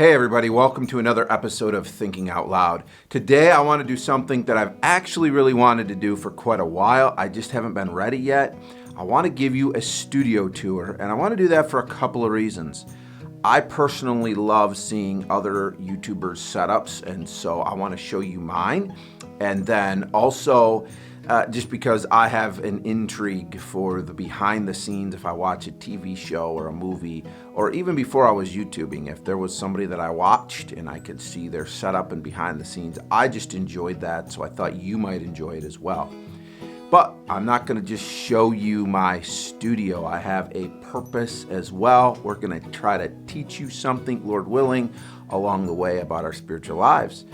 Hey everybody, welcome to another episode of Thinking Out Loud. Today I want to do something that I've actually really wanted to do for quite a while. I just haven't been ready yet. I want to give you a studio tour, and I want to do that for a couple of reasons. I personally love seeing other YouTubers' setups, and so I want to show you mine. And then also, just because I have an intrigue for the behind the scenes, if I watch a TV show or a movie, or even before I was YouTubing, if there was somebody that I watched and I could see their setup and behind the scenes, I just enjoyed that, so I thought you might enjoy it as well. But I'm not going to just show you my studio. I have a purpose as well. We're going to try to teach you something, Lord willing, along the way about our spiritual lives.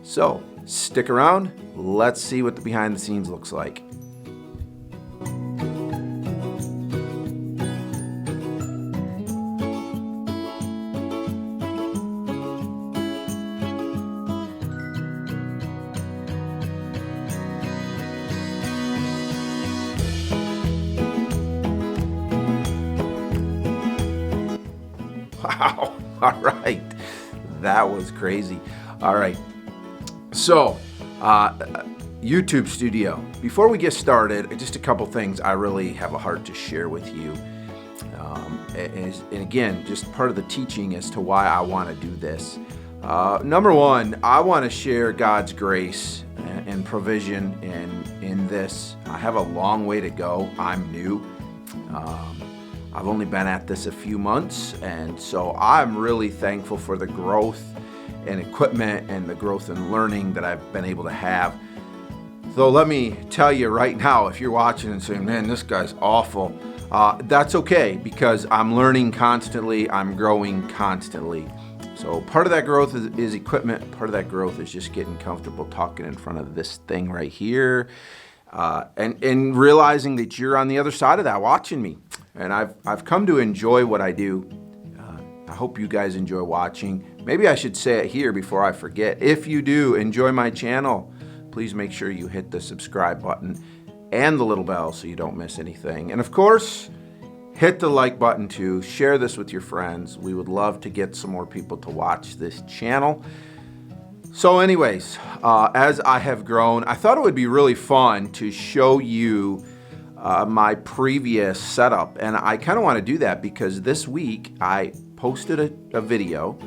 So stick around. Let's see what the behind the scenes looks like. Wow, all right, that was crazy. All right, so YouTube studio. Before we get started, just a couple things I really have a heart to share with you. And again, just part of the teaching as to why I want to do this. Number one, I want to share God's grace and provision in this. I have a long way to go. I'm new. I've only been at this a few months, and so I'm really thankful for the growth and equipment and the growth and learning that I've been able to have. So let me tell you right now, if you're watching and saying, man, this guy's awful, that's okay, because I'm learning constantly, I'm growing constantly. So part of that growth is equipment, part of that growth is just getting comfortable talking in front of this thing right here, and realizing that you're on the other side of that watching me. And I've come to enjoy what I do. I hope you guys enjoy watching. Maybe I should say it here before I forget. If you do enjoy my channel, please make sure you hit the subscribe button and the little bell so you don't miss anything. And of course, hit the like button too. Share this with your friends. We would love to get some more people to watch this channel. So anyways, as I have grown, I thought it would be really fun to show you my previous setup, and I kind of want to do that because this week I posted a video,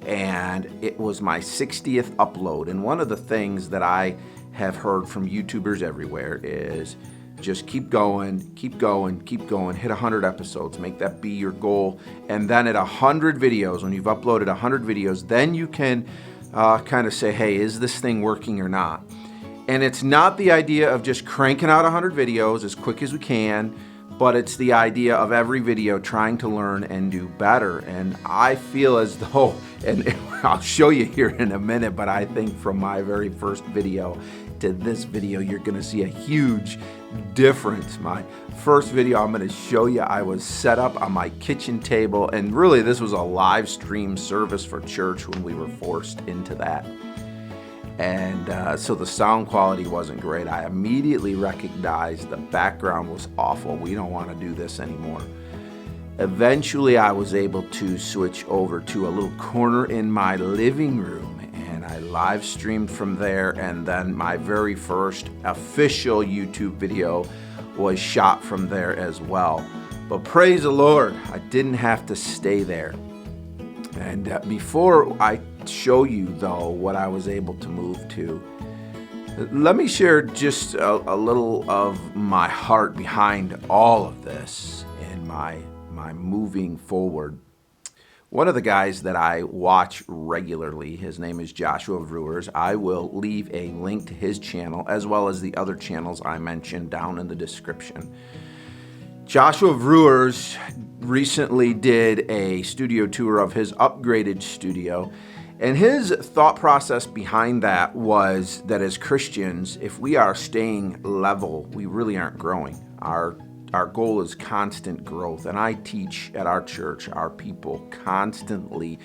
and it was my 60th upload. And one of the things that I have heard from YouTubers everywhere is just keep going, keep going, keep going, hit 100 episodes, make that be your goal, and then at 100 videos, when you've uploaded 100 videos, then you can kind of say, hey, is this thing working or not? And it's not the idea of just cranking out 100 videos as quick as we can, but it's the idea of every video trying to learn and do better. And I feel as though, and I'll show you here in a minute, but I think from my very first video to this video, you're gonna see a huge difference. My first video I'm gonna show you, I was set up on my kitchen table, and really this was a live stream service for church when we were forced into that. And so the sound quality wasn't great. I immediately recognized the background was awful. We don't want to do this anymore. Eventually, I was able to switch over to a little corner in my living room, and I live streamed from there. And then my very first official YouTube video was shot from there as well. But praise the Lord, I didn't have to stay there. And before I show you, though, what I was able to move to, let me share just a little of my heart behind all of this and my moving forward. One of the guys that I watch regularly, his name is Joshua Verwers. I will leave a link to his channel as well as the other channels I mentioned down in the description. Joshua Verwers recently did a studio tour of his upgraded studio, and his thought process behind that was that as Christians, if we are staying level, we really aren't growing. Our goal is constant growth, and I teach at our church, our people, constantly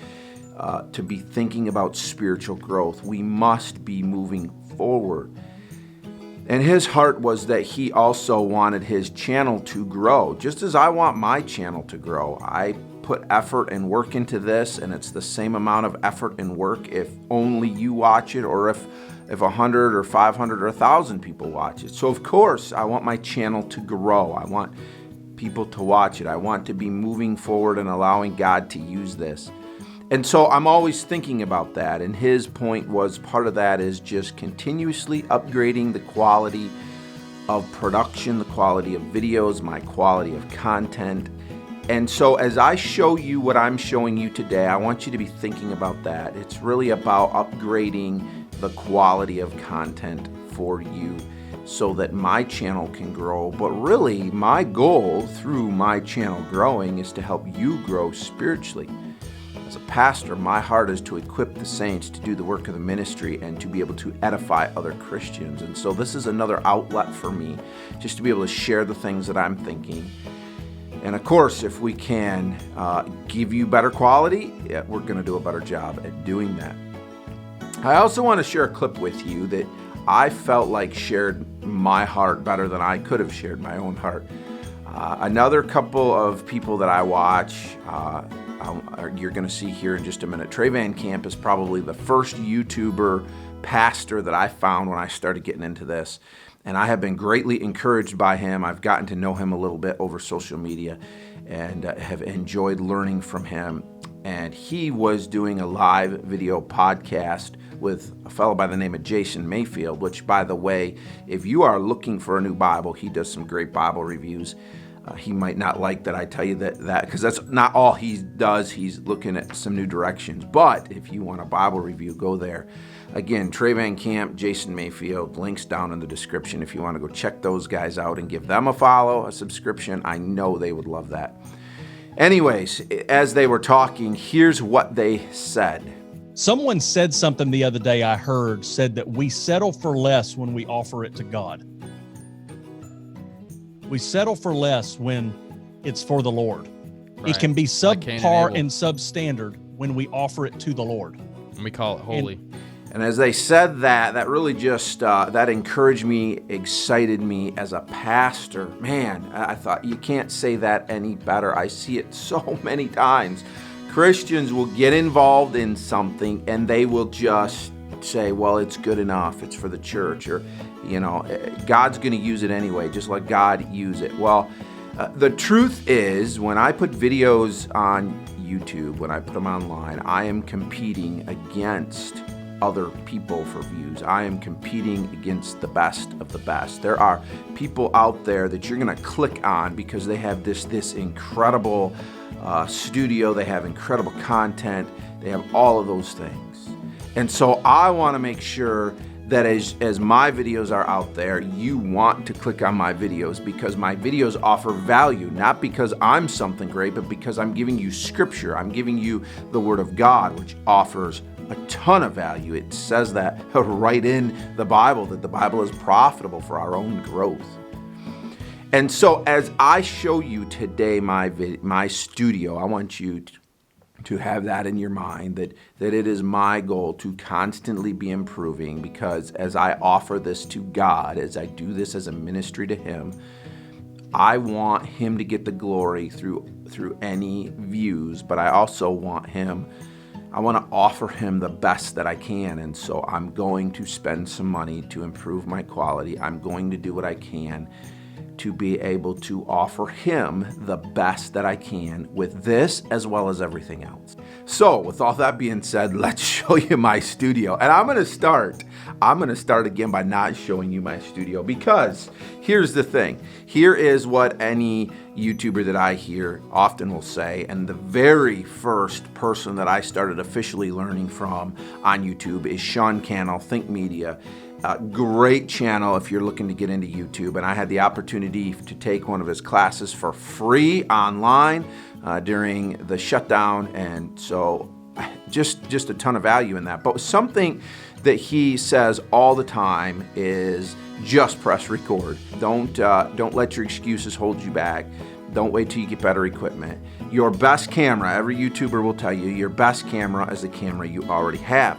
to be thinking about spiritual growth. We must be moving forward. And his heart was that he also wanted his channel to grow, just as I want my channel to grow. I put effort and work into this, and it's the same amount of effort and work if only you watch it, or if 100 or 500 or 1,000 people watch it. So of course, I want my channel to grow. I want people to watch it. I want to be moving forward and allowing God to use this. And so I'm always thinking about that. And his point was, part of that is just continuously upgrading the quality of production, the quality of videos, my quality of content. And so as I show you what I'm showing you today, I want you to be thinking about that. It's really about upgrading the quality of content for you so that my channel can grow. But really, my goal through my channel growing is to help you grow spiritually. As a pastor, my heart is to equip the saints to do the work of the ministry and to be able to edify other Christians. And so this is another outlet for me, just to be able to share the things that I'm thinking. And of course, if we can give you better quality, we're going to do a better job at doing that. I also want to share a clip with you that I felt like shared my heart better than I could have shared my own heart. Another couple of people that I watch, you're going to see here in just a minute. Trey Van Camp is probably the first YouTuber pastor that I found when I started getting into this. And I have been greatly encouraged by him. I've gotten to know him a little bit over social media and have enjoyed learning from him. And he was doing a live video podcast with a fellow by the name of Jason Mayfield, which, by the way, if you are looking for a new Bible, he does some great Bible reviews. He might not like that I tell you that because that's not all he does. He's looking at some new directions. But if you want a Bible review, go there. Again, Trey Van Camp, Jason Mayfield, links down in the description if you want to go check those guys out and give them a follow, a subscription. I know they would love that. Anyways, as they were talking, here's what they said. Someone said something the other day I heard, said that we settle for less when we offer it to God. We settle for less when it's for the Lord. Right. It can be subpar and substandard when we offer it to the Lord. And we call it holy. And as they said that really just, that encouraged me, excited me as a pastor. Man, I thought, you can't say that any better. I see it so many times. Christians will get involved in something and they will just say, well, it's good enough. It's for the church, or, God's going to use it anyway, just let God use it. Well, the truth is, when I put videos on YouTube, when I put them online, I am competing against other people for views. I am competing against the best of the best. There are people out there that you're going to click on because they have this incredible studio, they have incredible content, they have all of those things. And so I want to make sure that as my videos are out there, you want to click on my videos because my videos offer value, not because I'm something great, but because I'm giving you scripture. I'm giving you the Word of God, which offers a ton of value. It says that right in the Bible, that the Bible is profitable for our own growth. And so as I show you today my studio, I want you to have that in your mind, that it is my goal to constantly be improving, because as I offer this to God, as I do this as a ministry to Him, I want Him to get the glory through any views, but I also want I want to offer Him the best that I can. And so I'm going to spend some money to improve my quality. I'm going to do what I can to be able to offer Him the best that I can with this as well as everything else. So with all that being said, let's show you my studio. And I'm going to start again by not showing you my studio, because here's the thing. Here is what any YouTuber that I hear often will say, and the very first person that I started officially learning from on YouTube is Sean Cannell, Think Media. Great channel if you're looking to get into YouTube, and I had the opportunity to take one of his classes for free online during the shutdown, and so just a ton of value in that. But something that he says all the time is just press record. Don't let your excuses hold you back. Don't wait till you get better equipment. Your best camera, every YouTuber will tell you, your best camera is the camera you already have.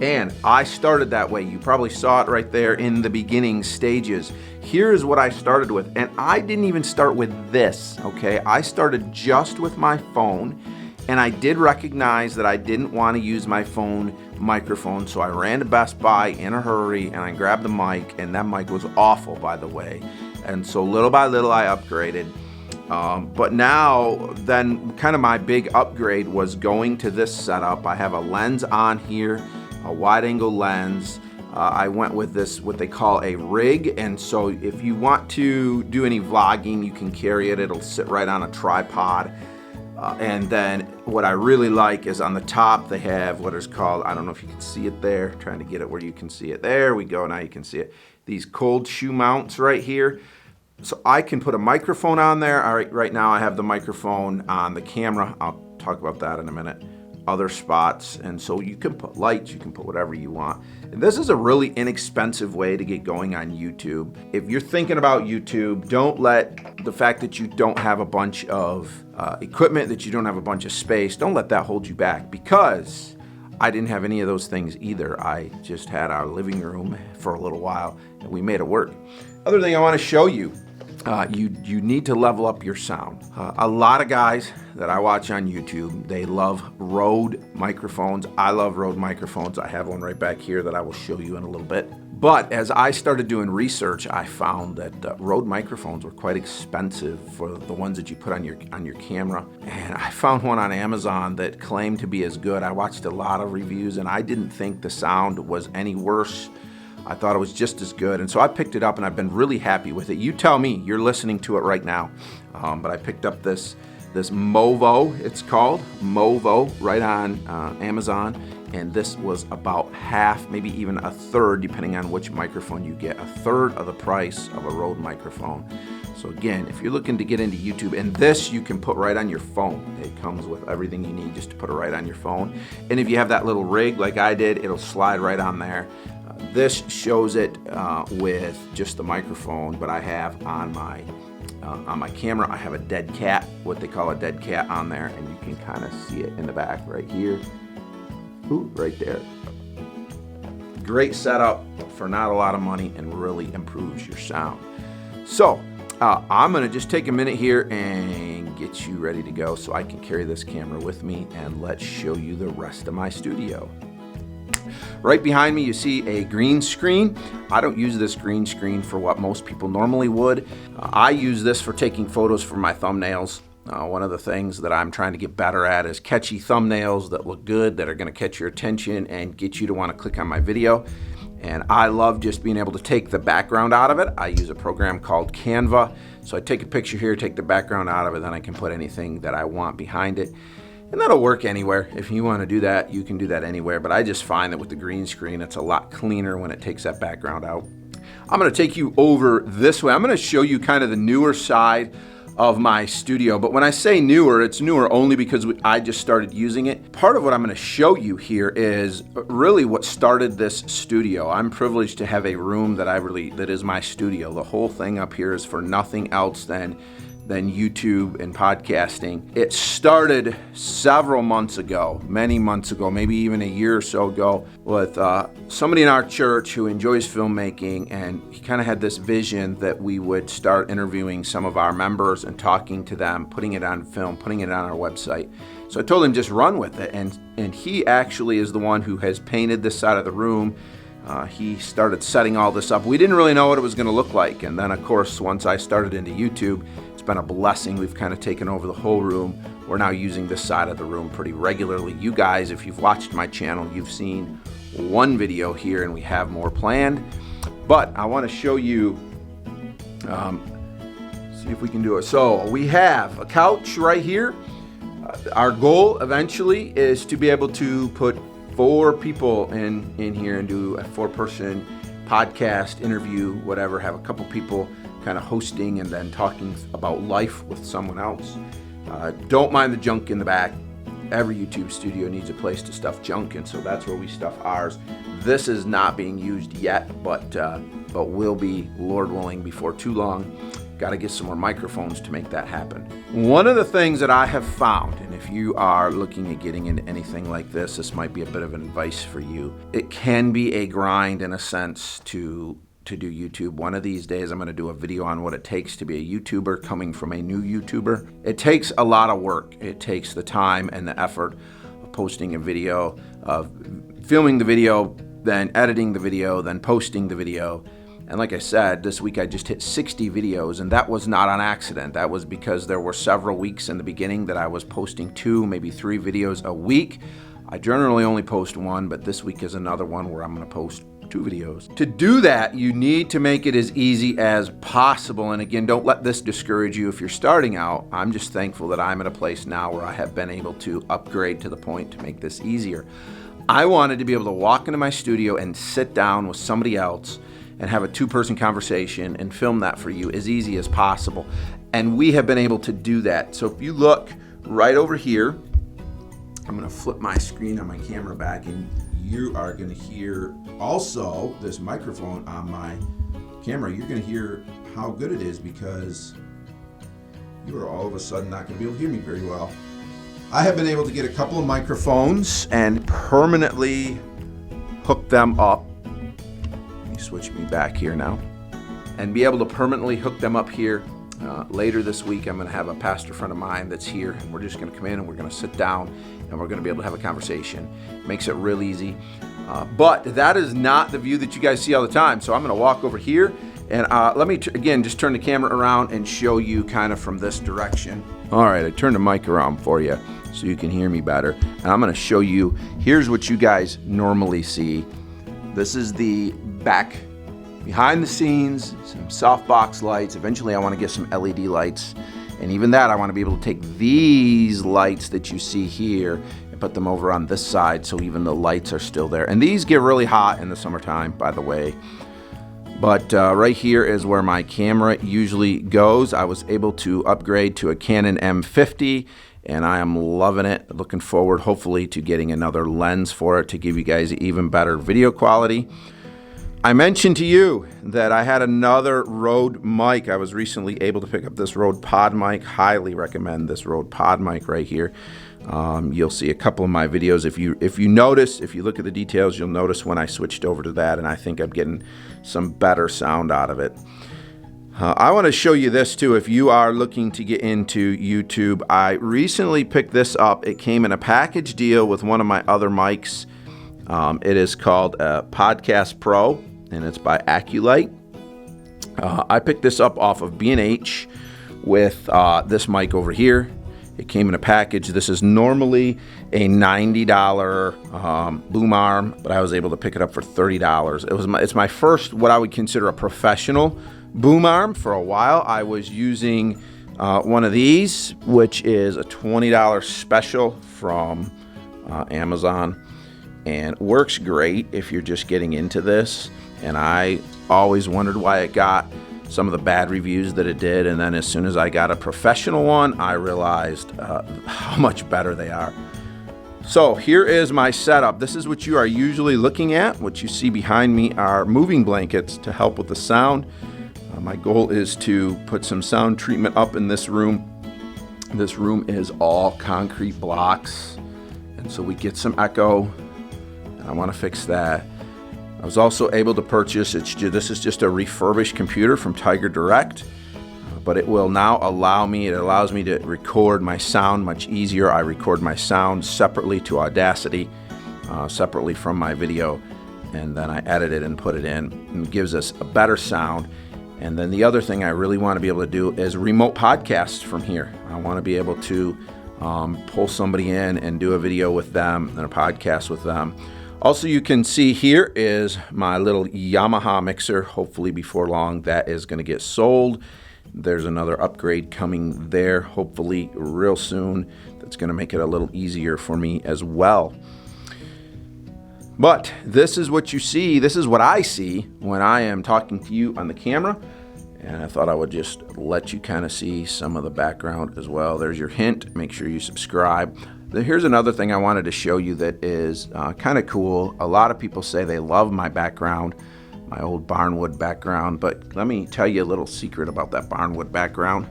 And I started that way. You probably saw it right there in the beginning stages. Here's what I started with. And I didn't even start with this, okay? I started just with my phone. And I did recognize that I didn't want to use my phone microphone, so I ran to Best Buy in a hurry and I grabbed the mic, and that mic was awful, by the way. And so little by little I upgraded. But now, then kind of my big upgrade was going to this setup. I have a lens on here, a wide angle lens. I went with this, what they call a rig. And so if you want to do any vlogging, you can carry it. It'll sit right on a tripod. And then what I really like is on the top they have what is called, I don't know if you can see it there, trying to get it where you can see it. There we go, now you can see it. These cold shoe mounts right here. So I can put a microphone on there. All right, right now I have the microphone on the camera. I'll talk about that in a minute. Other spots, and so you can put lights, you can put whatever you want. And this is a really inexpensive way to get going on YouTube. If you're thinking about YouTube, don't let the fact that you don't have a bunch of equipment, that you don't have a bunch of space, don't let that hold you back, because I didn't have any of those things either. I just had our living room for a little while and we made it work. Other thing I want to show you, you need to level up your sound. A lot of guys that I watch on YouTube, they love Rode microphones. I love Rode microphones. I have one right back here that I will show you in a little bit. But as I started doing research, I found that Rode microphones were quite expensive for the ones that you put on your camera. And I found one on Amazon that claimed to be as good. I watched a lot of reviews and I didn't think the sound was any worse. I thought it was just as good, and so I picked it up and I've been really happy with it. You tell me, you're listening to it right now. But I picked up this Movo, it's called Movo, right on Amazon, and this was about half, maybe even a third, depending on which microphone you get, a third of the price of a Rode microphone. So again, if you're looking to get into YouTube, and this you can put right on your phone. It comes with everything you need just to put it right on your phone. And if you have that little rig like I did, it'll slide right on there. This shows it with just the microphone, but I have on my camera, I have a dead cat, what they call a dead cat on there, and you can kind of see it in the back right here. Ooh, right there. Great setup for not a lot of money and really improves your sound. So I'm gonna just take a minute here and get you ready to go so I can carry this camera with me, and let's show you the rest of my studio. Right behind me, you see a green screen. I don't use this green screen for what most people normally would. I use this for taking photos for my thumbnails. One of the things that I'm trying to get better at is catchy thumbnails that look good, that are going to catch your attention and get you to want to click on my video. And I love just being able to take the background out of it. I use a program called Canva. So I take a picture here, take the background out of it, then I can put anything that I want behind it. And that'll work anywhere. If you want to do that, you can do that anywhere. But I just find that with the green screen, it's a lot cleaner when it takes that background out. I'm going to take you over this way. I'm going to show you kind of the newer side of my studio. But when I say newer, it's newer only because I just started using it. Part of what I'm going to show you here is really what started this studio. I'm privileged to have a room that is my studio. The whole thing up here is for nothing else than YouTube and podcasting. It started several months ago, many months ago, maybe even a year or so ago, with somebody in our church who enjoys filmmaking, and he kind of had this vision that we would start interviewing some of our members and talking to them, putting it on film, putting it on our website. So I told him just run with it, and he actually is the one who has painted this side of the room. He started setting all this up. We didn't really know what it was going to look like, and then of course once I started into YouTube, been a blessing. We've kind of taken over the whole room. We're now using this side of the room pretty regularly. You guys, if you've watched my channel, you've seen one video here, and we have more planned. But I want to show you, see if we can do it. So we have a couch right here. Our goal eventually is to be able to put 4 people in here and do a 4-person podcast, interview, whatever, have a couple people kind of hosting and then talking about life with someone else. Don't mind the junk in the back. Every YouTube studio needs a place to stuff junk, and so that's where we stuff ours. This is not being used yet, but will be, Lord willing, before too long. Got to get some more microphones to make that happen. One of the things that I have found, and if you are looking at getting into anything like this might be a bit of advice for you. It can be a grind in a sense to do YouTube. One of these days I'm going to do a video on what it takes to be a YouTuber coming from a new YouTuber. It takes a lot of work. It takes the time and the effort of posting a video, of filming the video, then editing the video, then posting the video. And like I said, this week I just hit 60 videos, and that was not on accident. That was because there were several weeks in the beginning that I was posting 2, maybe 3 videos a week. I generally only post 1, but this week is another one where I'm going to post 2 videos. To do that, you need to make it as easy as possible. And again, don't let this discourage you if you're starting out. I'm just thankful that I'm at a place now where I have been able to upgrade to the point to make this easier. I wanted to be able to walk into my studio and sit down with somebody else and have a 2-person conversation and film that for you as easy as possible. And we have been able to do that. So if you look right over here, I'm gonna flip my screen on my camera back, and you are gonna hear also this microphone on my camera. You're gonna hear how good it is, because you are all of a sudden not gonna be able to hear me very well. I have been able to get a couple of microphones and permanently hook them up. Switch me back here now, and be able to permanently hook them up here. Later this week I'm going to have a pastor friend of mine that's here, and we're just going to come in and we're going to sit down and we're going to be able to have a conversation. Makes it real easy, but that is not the view that you guys see all the time. So I'm going to walk over here, and let me again just turn the camera around and show you kind of from this direction. All right, I turned the mic around for you so you can hear me better, and I'm going to show you. Here's what you guys normally see. This is the back behind the scenes, some softbox lights. Eventually I want to get some LED lights, and even that I want to be able to take these lights that you see here and put them over on this side so even the lights are still there. And these get really hot in the summertime, by the way. But right here is where my camera usually goes. I was able to upgrade to a Canon M50, and I am loving it. Looking forward, hopefully, to getting another lens for it to give you guys even better video quality. I mentioned to you that I had another Rode mic. I was recently able to pick up this Rode Pod mic. Highly recommend this Rode Pod mic right here. You'll see a couple of my videos. If you notice, if you look at the details, you'll notice when I switched over to that, and I think I'm getting some better sound out of it. I want to show you this too if you are looking to get into YouTube. I recently picked this up. It came in a package deal with one of my other mics. It is called Podcast Pro, and it's by Aculite. I picked this up off of B&H with this mic over here. It came in a package. This is normally a $90 boom arm, but I was able to pick it up for $30. It's my first, what I would consider a professional boom arm. For a while I was using one of these, which is a $20 special from Amazon, and works great if you're just getting into this. And I always wondered why it got some of the bad reviews that it did, and then as soon as I got a professional one, I realized how much better they are. So here is my setup. This is what you are usually looking at. What you see behind me are moving blankets to help with the sound. My goal is to put some sound treatment up in this room. This room is all concrete blocks, and so we get some echo, and I want to fix that. I was also able to purchase, this is just a refurbished computer from Tiger Direct, but it will now allows me to record my sound much easier. I record my sound separately to Audacity, separately from my video, and then I edit it and put it in, and it gives us a better sound. And then the other thing I really want to be able to do is remote podcasts from here. I want to be able to pull somebody in and do a video with them and a podcast with them. Also, you can see here is my little Yamaha mixer. Hopefully before long that is going to get sold. There's another upgrade coming there, hopefully real soon. That's going to make it a little easier for me as well. But this is what you see. This is what I see when I am talking to you on the camera. And I thought I would just let you kind of see some of the background as well. There's your hint. Make sure you subscribe. Here's another thing I wanted to show you that is kind of cool. A lot of people say they love my background, my old barnwood background. But let me tell you a little secret about that barnwood background.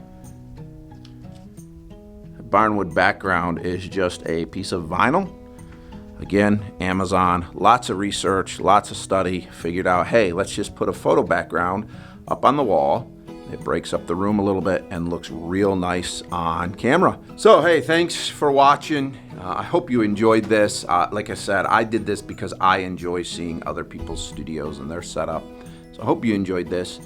The barnwood background is just a piece of vinyl. Again, Amazon, lots of research, lots of study, figured out, hey, let's just put a photo background up on the wall. It breaks up the room a little bit and looks real nice on camera. So, hey, thanks for watching. I hope you enjoyed this. Like I said, I did this because I enjoy seeing other people's studios and their setup. So I hope you enjoyed this.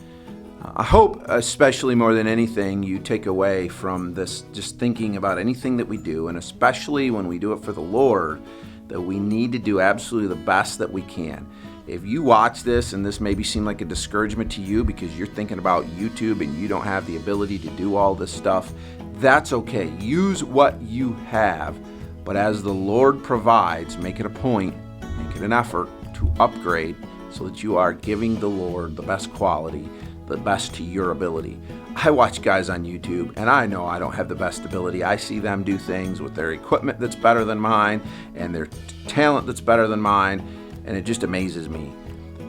I hope, especially more than anything, you take away from this just thinking about anything that we do, and especially when we do it for the Lord, that we need to do absolutely the best that we can. If you watch this and this maybe seem like a discouragement to you because you're thinking about YouTube and you don't have the ability to do all this stuff, that's okay. Use what you have, but as the Lord provides, make it a point, make it an effort to upgrade so that you are giving the Lord the best quality, the best to your ability. I watch guys on YouTube and I know I don't have the best ability. I see them do things with their equipment that's better than mine and their talent that's better than mine, and it just amazes me.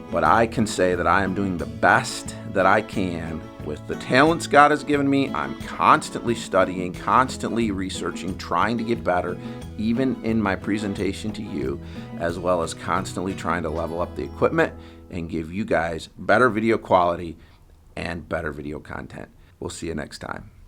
But I can say that I am doing the best that I can with the talents God has given me. I'm constantly studying, constantly researching, trying to get better, even in my presentation to you, as well as constantly trying to level up the equipment and give you guys better video quality and better video content. We'll see you next time.